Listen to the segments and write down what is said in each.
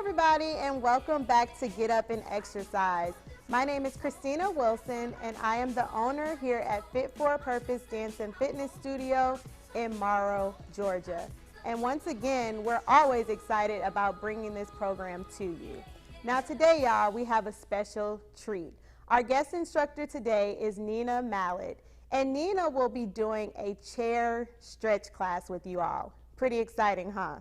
everybody, and welcome back to Get Up and Exercise. My name is Christina Wilson, and I am the owner here at Fit for a Purpose Dance and Fitness Studio in Morrow, Georgia. And once again, we're always excited about bringing this program to you. Now today, y'all, we have a special treat. Our guest instructor today is Nina Mallet, and Nina will be doing a chair stretch class with you all. Pretty exciting, huh?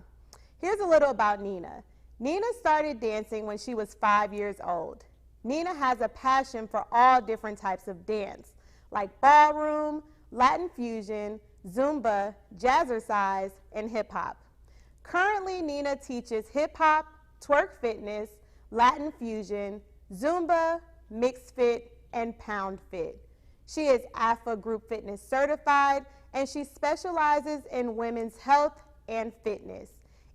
Here's a little about Nina. Nina started dancing when she was 5 years old. Nina has a passion for all different types of dance, like ballroom, Latin fusion, Zumba, jazzercise, and hip hop. Currently, Nina teaches hip hop, twerk fitness, Latin fusion, Zumba, mixed fit, and pound fit. She is AFA Group Fitness certified, and she specializes in women's health and fitness.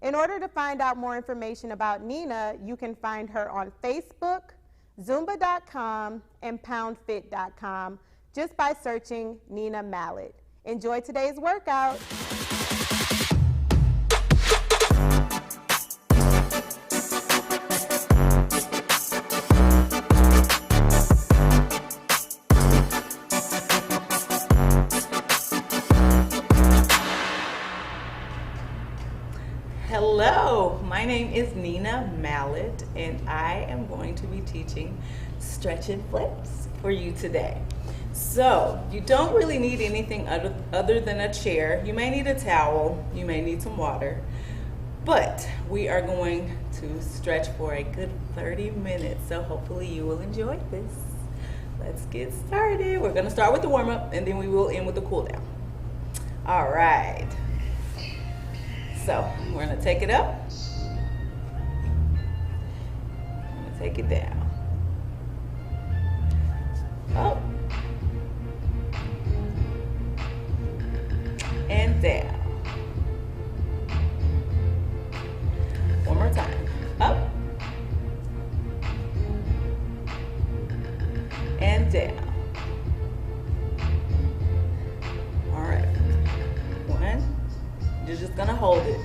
In order to find out more information about Nina, you can find her on Facebook, Zumba.com, and PoundFit.com just by searching Nina Mallet. Enjoy today's workout. Hello, my name is Nina Mallet, and I am going to be teaching stretch and flips for you today. So, you don't really need anything other than a chair. You may need a towel, you may need some water, but we are going to stretch for a good 30 minutes, so hopefully you will enjoy this. Let's get started. We're going to start with the warm-up, and then we will end with the cool-down. All right. So, we're going to take it up. I'm going to take it down. Up. And down. One more time. Up. And down. All right. One. You're just gonna hold it.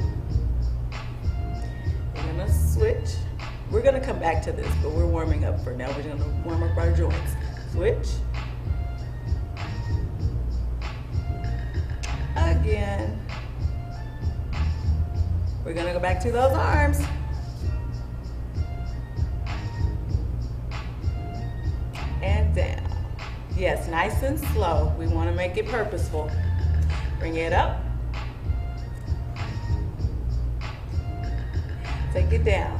We're gonna switch. We're gonna come back to this, but we're warming up for now. We're gonna warm up our joints. Switch. Again. We're gonna go back to those arms. And down. Yes, nice and slow. We wanna make it purposeful. Bring it up. Take it down.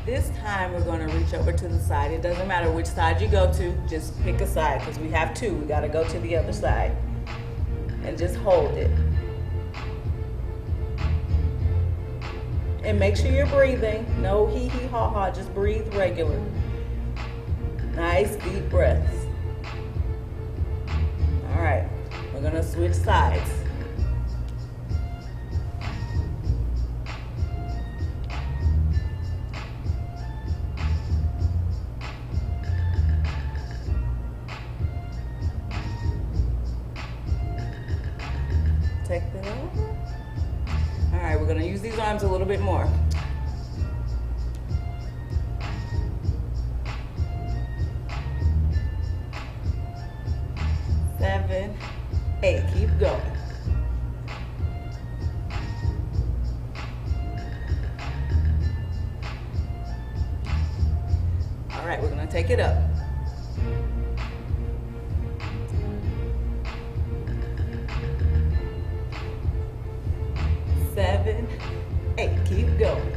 This time we're going to reach over to the side. It doesn't matter which side you go to, just pick a side because we have two. We got to go to the other side. And just hold it. And make sure you're breathing. No hee hee ha ha, just breathe regular. Nice deep breaths. All right, we're going to switch sides. Take that over. All right, we're going to use these arms a little bit more. 7, 8, keep going. All right, we're going to take it up. 7, 8, keep going.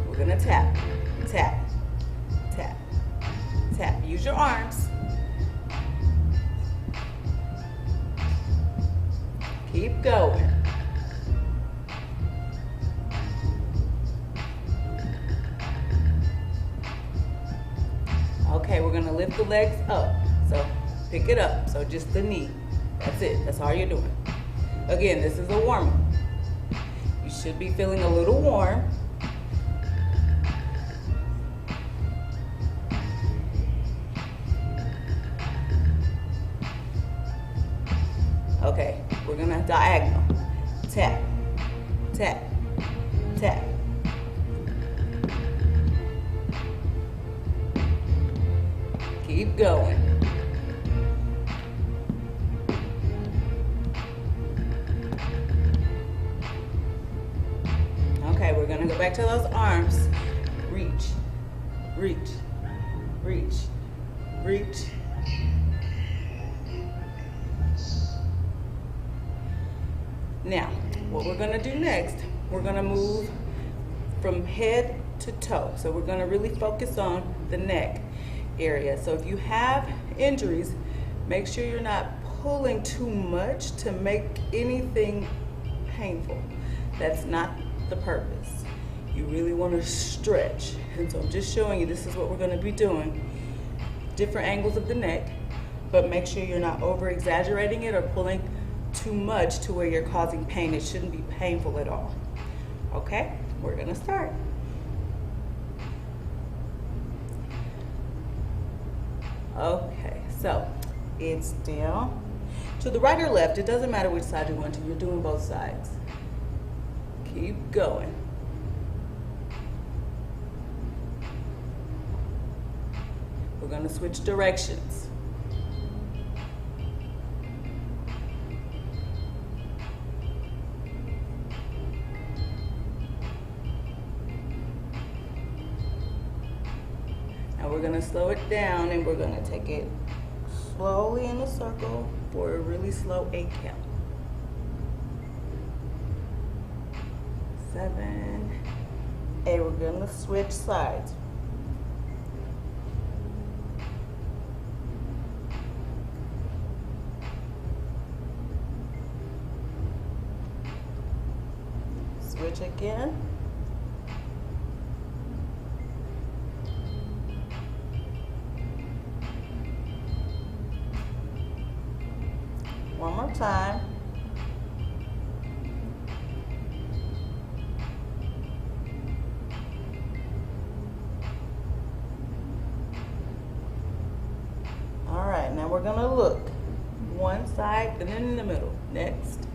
We're gonna tap, tap, tap, tap. Use your arms. Keep going. Okay, we're gonna lift the legs up. So pick it up. So just the knee. That's it. That's all you're doing. Again, this is a warm-up. You should be feeling a little warm. Okay, we're gonna diagonal. Tap, tap, tap. Keep going. Okay, we're gonna go back to those arms. Reach, reach, reach, reach. Now, what we're gonna do next, we're gonna move from head to toe. So we're gonna really focus on the neck area. So if you have injuries, make sure you're not pulling too much to make anything painful. That's not the purpose. You really want to stretch. And so I'm just showing you this is what we're going to be doing. Different angles of the neck, but make sure you're not over exaggerating it or pulling too much to where you're causing pain. It shouldn't be painful at all. Okay, we're going to start. Okay, so it's down to the right or left. It doesn't matter which side you want to. You're doing both sides. Keep going. We're going to switch directions. We're going to slow it down and we're going to take it slowly in a circle for a really slow 8 count. 7, 8. We're going to switch sides. Switch again. One more time. All right, now we're gonna look one side and then in the middle. Next.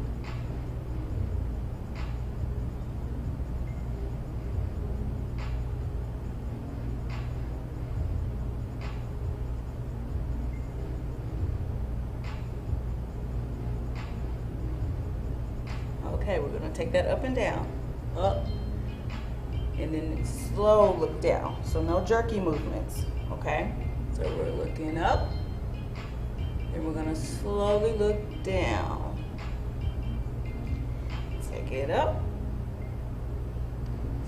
Okay, we're gonna take that up and down, up, and then slow look down. So no jerky movements, okay? So we're looking up, and we're gonna slowly look down. Take it up,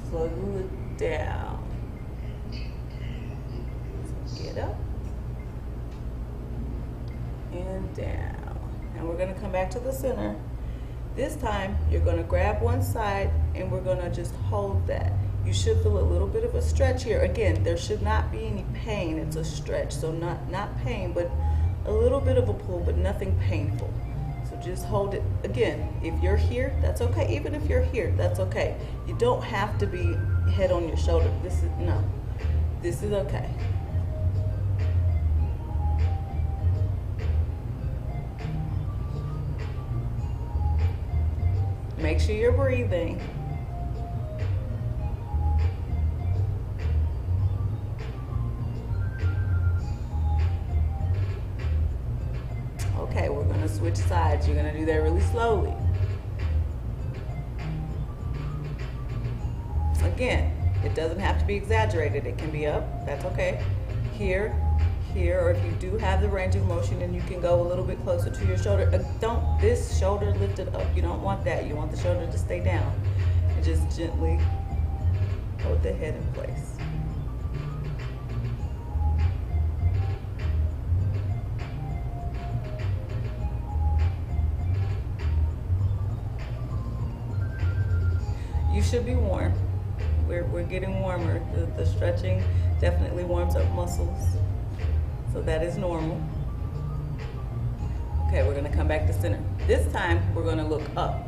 slowly look down. Take it up, and down. And we're gonna come back to the center. This time, you're gonna grab one side and we're gonna just hold that. You should feel a little bit of a stretch here. Again, there should not be any pain. It's a stretch, so not pain, but a little bit of a pull, but nothing painful. So just hold it. Again, if you're here, that's okay. Even if you're here, that's okay. You don't have to be head on your shoulder. This is okay. Make sure you're breathing. Okay, we're going to switch sides. You're going to do that really slowly. Again, it doesn't have to be exaggerated. It can be up. That's okay. Here, or if you do have the range of motion and you can go a little bit closer to your shoulder, this shoulder lifted up. You don't want that. You want the shoulder to stay down. And just gently hold the head in place. You should be warm. We're getting warmer. The stretching definitely warms up muscles. So that is normal. Okay, we're gonna come back to center. This time, we're gonna look up.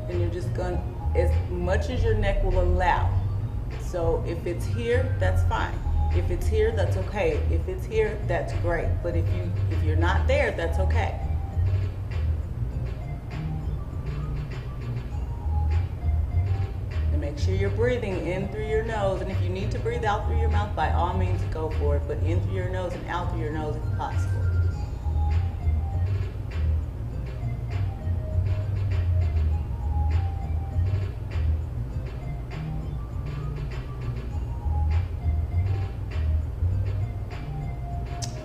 And you're just gonna, as much as your neck will allow. So if it's here, that's fine. If it's here, that's okay. If it's here, that's great. But if you're not there, that's okay. Make sure you're breathing in through your nose, and if you need to breathe out through your mouth, by all means go for it, but in through your nose and out through your nose if possible.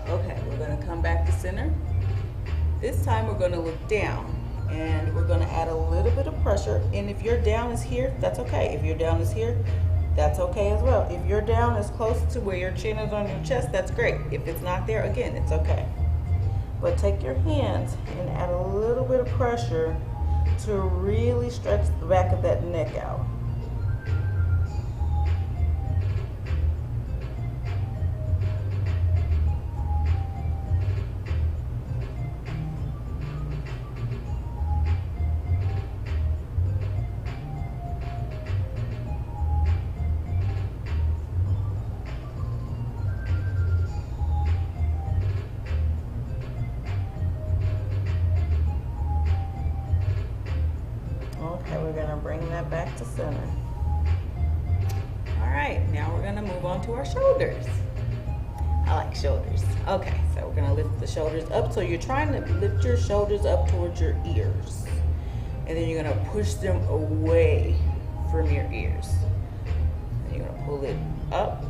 Okay, we're going to come back to center. This time we're going to look down, and we're going to add a little bit of pressure. And if your down is here, that's okay. If your down is here, that's okay as well. If your down is close to where your chin is on your chest, that's great. If it's not there, again, it's okay. But take your hands and add a little bit of pressure to really stretch the back of that neck out. Okay, we're going to bring that back to center. All right, now we're going to move on to our shoulders. I like shoulders. Okay, so we're going to lift the shoulders up. So you're trying to lift your shoulders up towards your ears. And then you're going to push them away from your ears. And you're going to pull it up.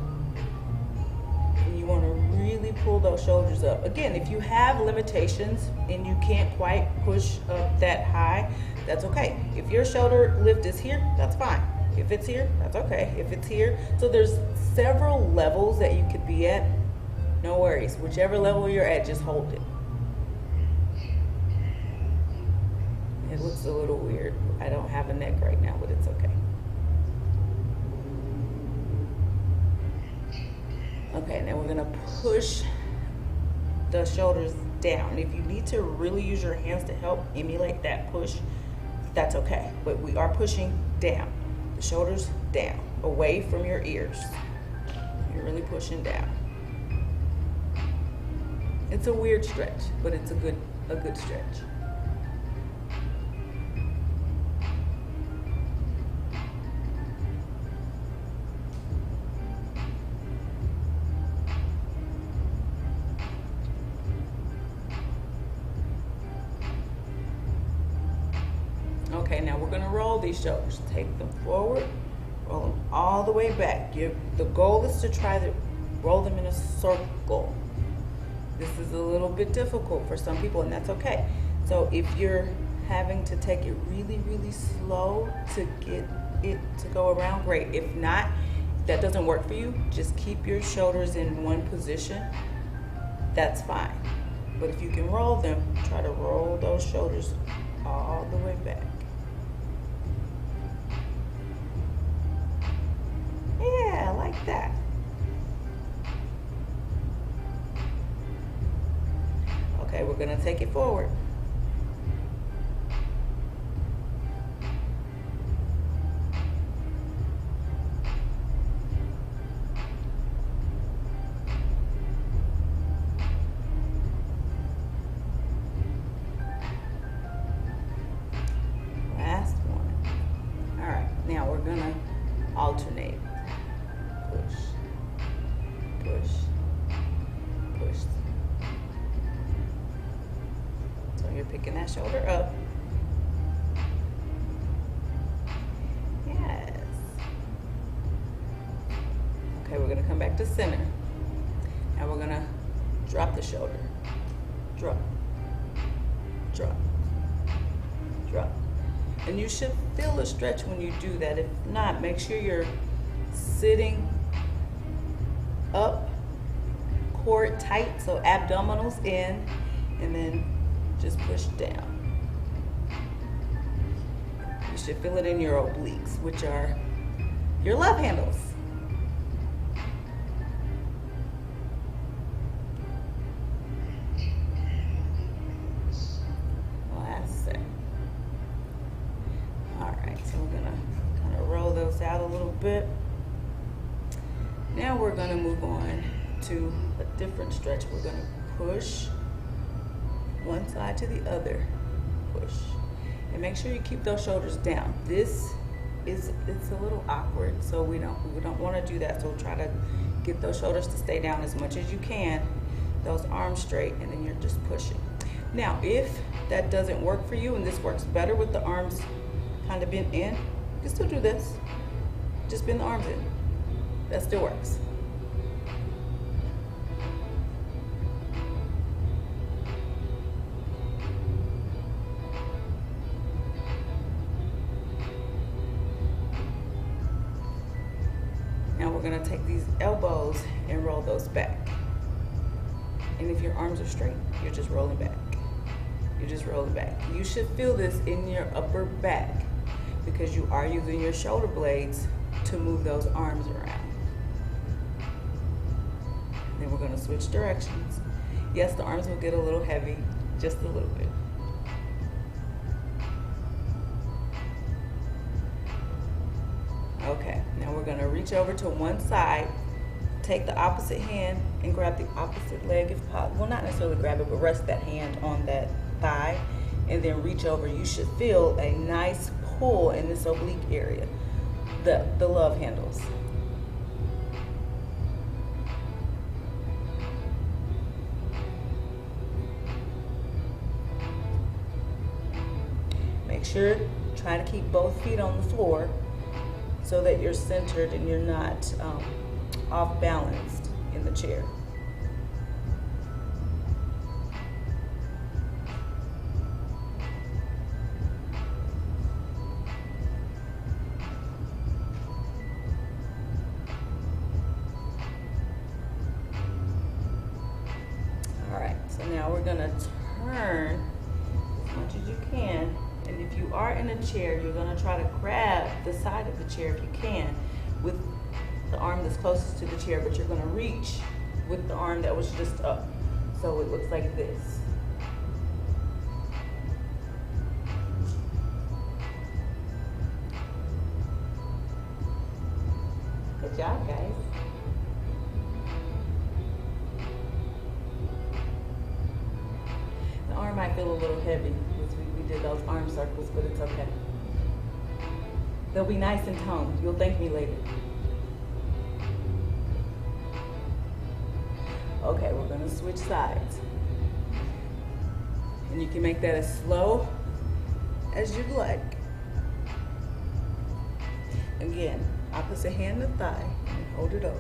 And you want to really pull those shoulders up. Again, if you have limitations and you can't quite push up that high, that's okay. If your shoulder lift is here, that's fine. If it's here, that's okay. If it's here, so there's several levels that you could be at. No worries. Whichever level you're at, just hold it. It looks a little weird. I don't have a neck right now, but it's okay. Okay, now we're gonna push the shoulders down. If you need to really use your hands to help emulate that push, that's okay. But we are pushing down. The shoulders down, away from your ears. You're really pushing down. It's a weird stretch, but it's a good stretch. Okay, now we're gonna roll these shoulders. Take them forward, roll them all the way back. The goal is to try to roll them in a circle. This is a little bit difficult for some people, and that's okay. So if you're having to take it really, really slow to get it to go around, great. If not, that doesn't work for you, just keep your shoulders in one position. That's fine. But if you can roll them, try to roll those shoulders all the way back. Yeah, like that. Okay, we're gonna take it forward. Last one. All right, now we're gonna alternate. Push, push, push. So you're picking that shoulder up. Yes. Okay, we're gonna come back to center. And we're gonna drop the shoulder. Drop, drop, drop. And you should feel a stretch when you do that. If not, make sure you're sitting up, core tight, so abdominals in, and then just push down. You should feel it in your obliques, which are your love handles. Last set. All right, so we're gonna kind of roll those out a little bit. Now we're gonna move on to a different stretch. We're gonna push one side to the other, push. And make sure you keep those shoulders down. This it's a little awkward, so we don't want to do that. So try to get those shoulders to stay down as much as you can, those arms straight, and then you're just pushing. Now, if that doesn't work for you and this works better with the arms kind of bent in, you can still do this. Just bend the arms in. That still works. Now we're going to take these elbows and roll those back. And if your arms are straight, you're just rolling back. You're just rolling back. You should feel this in your upper back because you are using your shoulder blades to move those arms around. Then we're going to switch directions. Yes, the arms will get a little heavy, just a little bit. Okay, now we're going to reach over to one side, take the opposite hand and grab the opposite leg if possible. Well, not necessarily grab it, but rest that hand on that thigh and then reach over. You should feel a nice pull in this oblique area, the love handles. Make sure, try to keep both feet on the floor so that you're centered and you're not off balanced in the chair. All right, so now we're gonna turn as much as you can. And if you are in a chair, you're going to try to grab the side of the chair if you can with the arm that's closest to the chair, but you're going to reach with the arm that was just up. So it looks like this. Good job, guys. The arm might feel a little heavy. We did those arm circles, but it's okay. They'll be nice and toned. You'll thank me later. Okay, we're gonna switch sides. And you can make that as slow as you'd like. Again, opposite hand to thigh, and hold it up.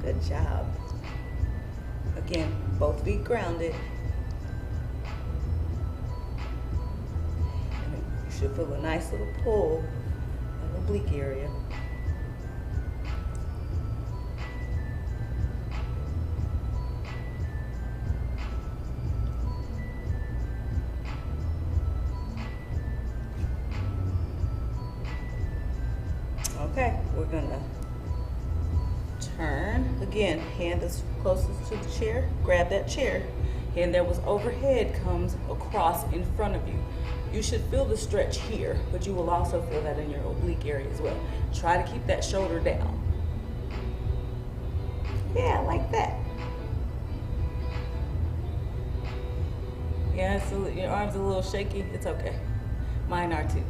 Good job. Again, both feet grounded. You should feel a nice little pull in the oblique area. Okay, we're gonna turn. Again, hand is closest to the chair. Grab that chair. Hand that was overhead comes across in front of you. You should feel the stretch here, but you will also feel that in your oblique area as well. Try to keep that shoulder down. Yeah, like that. Yeah, so your arms are a little shaky. It's okay. Mine are too.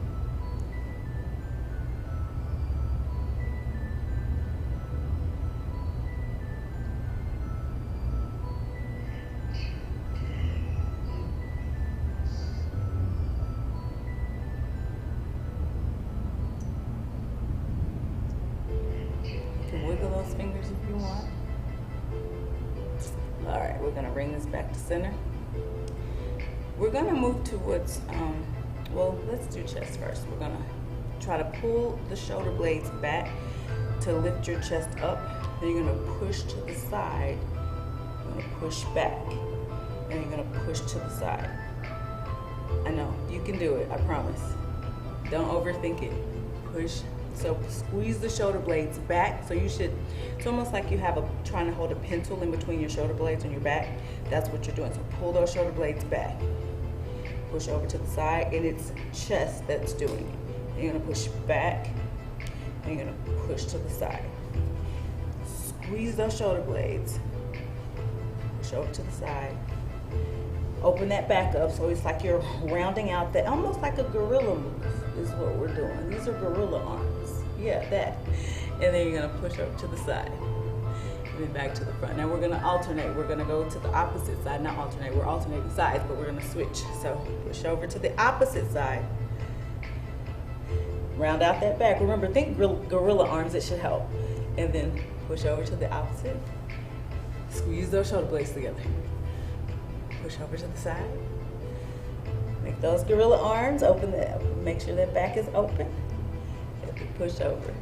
Wiggle those fingers if you want. All right, we're gonna bring this back to center. We're gonna move towards, well, let's do chest first. We're gonna try to pull the shoulder blades back to lift your chest up. Then you're gonna push to the side. You're gonna push back. And you're gonna push to the side. I know, you can do it, I promise. Don't overthink it. Push. So squeeze the shoulder blades back. So you should, it's almost like you have trying to hold a pencil in between your shoulder blades on your back. That's what you're doing. So pull those shoulder blades back. Push over to the side, and it's chest that's doing it. And you're gonna push back, and you're gonna push to the side. Squeeze those shoulder blades. Push over to the side. Open that back up so it's like you're rounding out that, almost like a gorilla move is what we're doing. These are gorilla arms. Yeah, that. And then you're gonna push up to the side. And then back to the front. Now we're gonna alternate. We're gonna go to the opposite side. Not alternate, we're alternating sides, but we're gonna switch. So push over to the opposite side. Round out that back. Remember, think gorilla arms, it should help. And then push over to the opposite. Squeeze those shoulder blades together. Push over to the side. Make those gorilla arms, open that, make sure that back is open. And push over.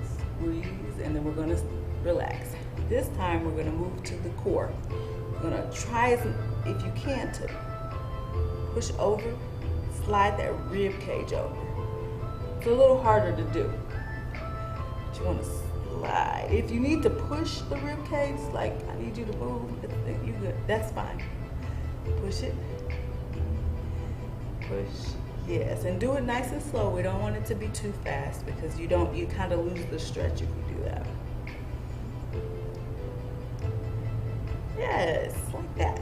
Squeeze, and then we're gonna relax. This time we're gonna move to the core. We're gonna try, if you can, to push over, slide that rib cage over. It's a little harder to do. But you wanna slide. If you need to push the rib cage, like I need you to move, you good. That's fine. Push it. Push. Yes, and do it nice and slow. We don't want it to be too fast because you kind of lose the stretch if you do that. Yes, like that.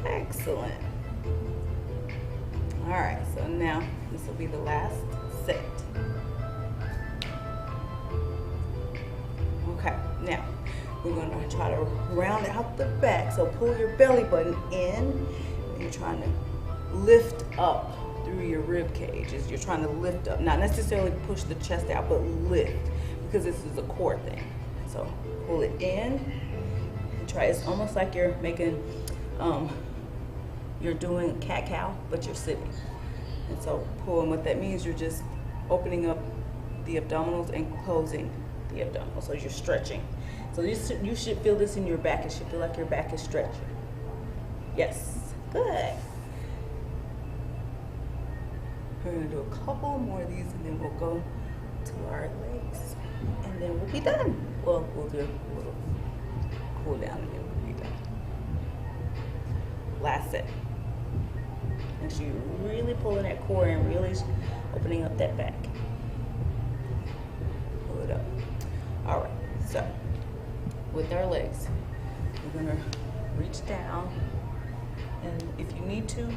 Excellent. All right, so now this will be the last set. Okay, now we're gonna try to round out the back. So pull your belly button in, and you're trying to lift up through your rib cage. You're trying to lift up, not necessarily push the chest out, but lift, because this is a core thing. So pull it in and try. It's almost like you're making, you're doing cat-cow, but you're sitting. And so pull, and what that means, you're just opening up the abdominals and closing the abdominals. So you're stretching. So you should feel this in your back. It should feel like your back is stretching. Yes, good. We're gonna do a couple more of these, and then we'll go to our legs, and then we'll be done. Well, we'll do a little cool down, and then we'll be done. Last set. And so you're really pulling that core and really opening up that back. Pull it up. All right, so with our legs, we're gonna reach down, and if you need to,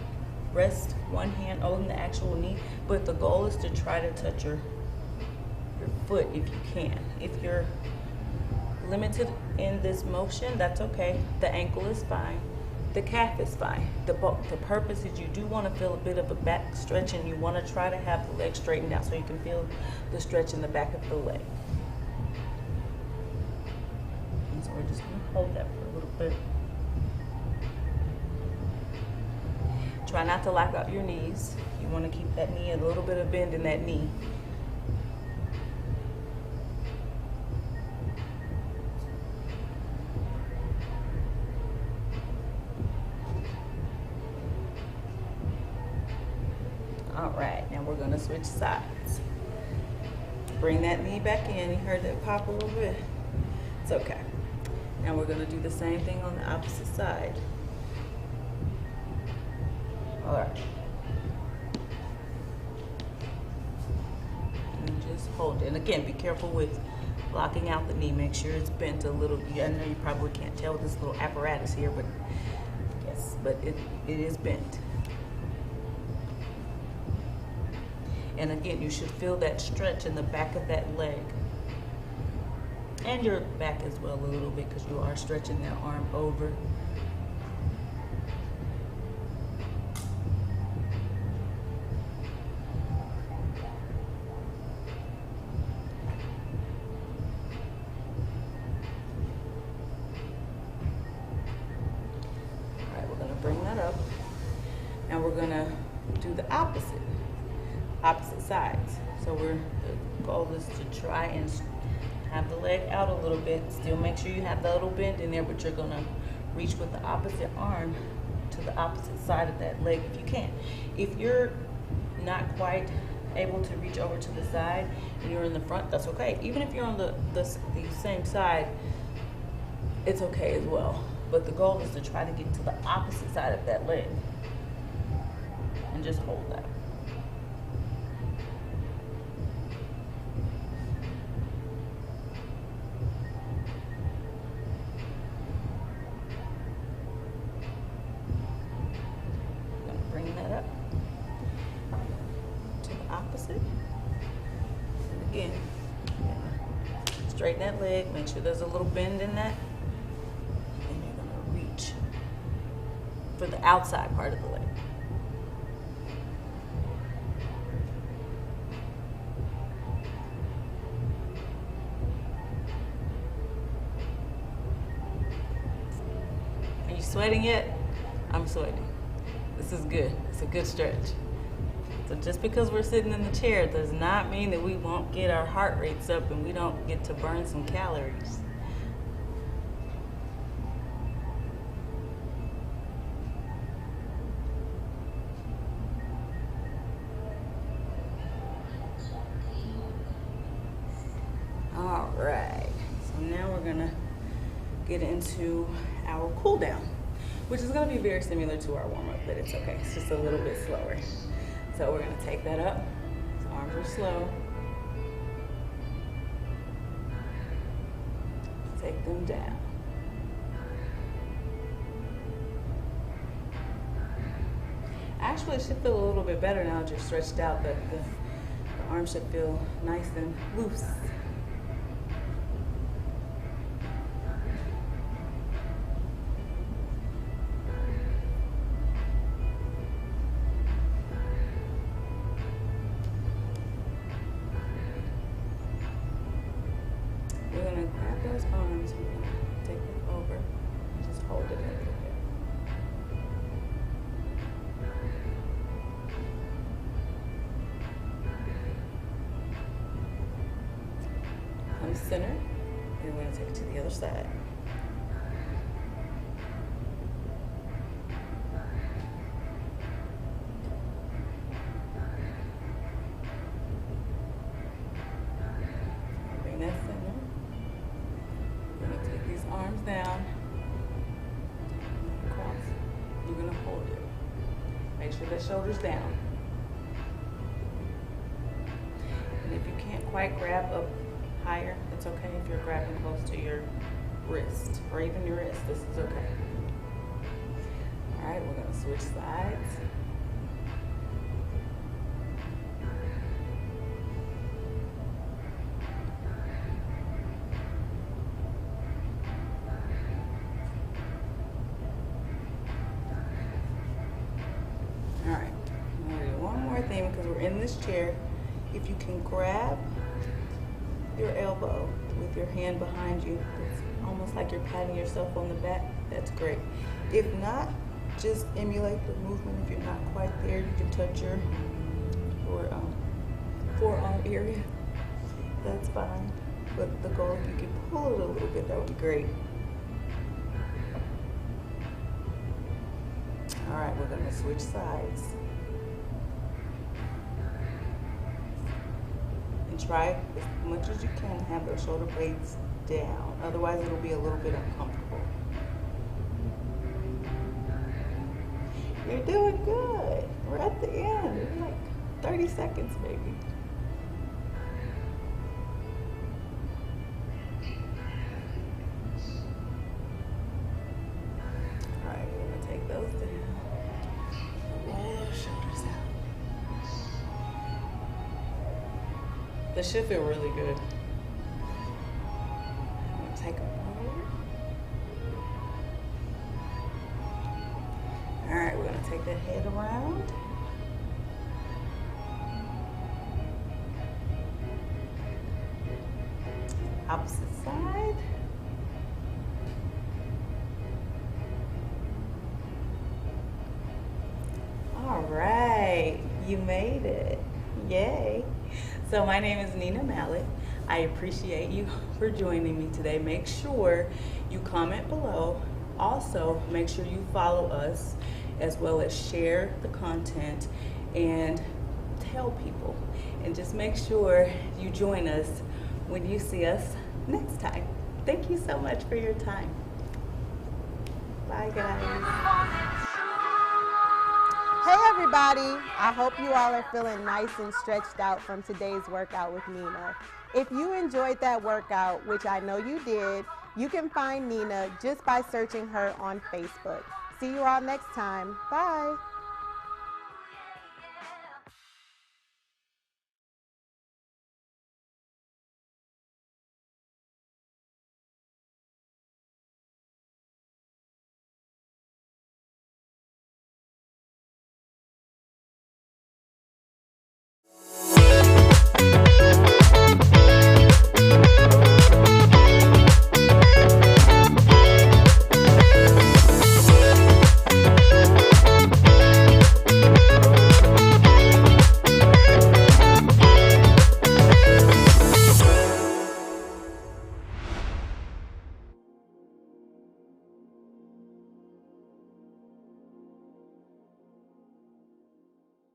rest one hand on the actual knee, but the goal is to try to touch your foot if you can. If you're limited in this motion, that's okay. The ankle is fine. The calf is fine. The purpose is you do want to feel a bit of a back stretch, and you want to try to have the leg straightened out so you can feel the stretch in the back of the leg. And so we're just going to hold that for a little bit. Try not to lock out your knees. You want to keep that knee, a little bit of bend in that knee. All right, now we're gonna switch sides. Bring that knee back in. You heard that pop a little bit? It's okay. Now we're gonna do the same thing on the opposite side. All right. And just hold it. And again, be careful with locking out the knee. Make sure it's bent a little. I know you probably can't tell with this little apparatus here, but yes, but it is bent. And again, you should feel that stretch in the back of that leg. And your back as well a little bit, because you are stretching that arm over. All right, we're gonna bring that up. And we're gonna do the opposite sides. So the goal is to try and have the leg out a little bit. Still make sure you have the little bend in there, but you're gonna reach with the opposite arm to the opposite side of that leg if you can. If you're not quite able to reach over to the side and you're in the front, that's okay. Even if you're on the same side, it's okay as well. But the goal is to try to get to the opposite side of that leg and just hold that. in. Straighten that leg, make sure there's a little bend in that. And you're gonna reach for the outside part of the leg. Are you sweating yet? I'm sweating. This is good. It's a good stretch. So just because we're sitting in the chair does not mean that we won't get our heart rates up and we don't get to burn some calories. All right, so now we're gonna get into our cool down, which is gonna be very similar to our warm up, but it's okay. It's just a little bit slower. So we're gonna take that up. So arms are slow. Take them down. Actually, it should feel a little bit better now that you're stretched out. The arms should feel nice and loose. We're going to grab those arms and we're going to take them over and just hold it a little bit. Come center, and we're going to take it to the other side. Bring that center. We're going to take these arms down, across. You're going to hold it. Make sure that shoulder's down. And if you can't quite grab up higher, it's okay if you're grabbing close to your wrist or even your wrist. This is okay. All right, we're going to switch sides. All right, I'm going to do one more thing because we're in this chair. If you can grab your elbow with your hand behind you, it's almost like you're patting yourself on the back. That's great. If not, just emulate the movement. If you're not quite there, you can touch your forearm area. That's fine. But the goal, if you can pull it a little bit, that would be great. All right, we're gonna switch sides. And try as much as you can to have those shoulder blades down. Otherwise, it'll be a little bit uncomfortable. You're doing good. We're at the end. It's like 30 seconds, maybe. All right, we're gonna take those down. Roll your shoulders out. This should feel really good. I'm gonna take them forward. All right, we're gonna take that head around. Opposite side. All right, you made it. Yay. So my name is Nina Mallet. I appreciate you for joining me today. Make sure you comment below. Also, make sure you follow us as well as share the content and tell people. And just make sure you join us when you see us next time. Thank you so much for your time. Bye, guys. Hey everybody, I hope you all are feeling nice and stretched out from today's workout with Nina. If you enjoyed that workout, which I know you did, you can find Nina just by searching her on Facebook. See you all next time. Bye.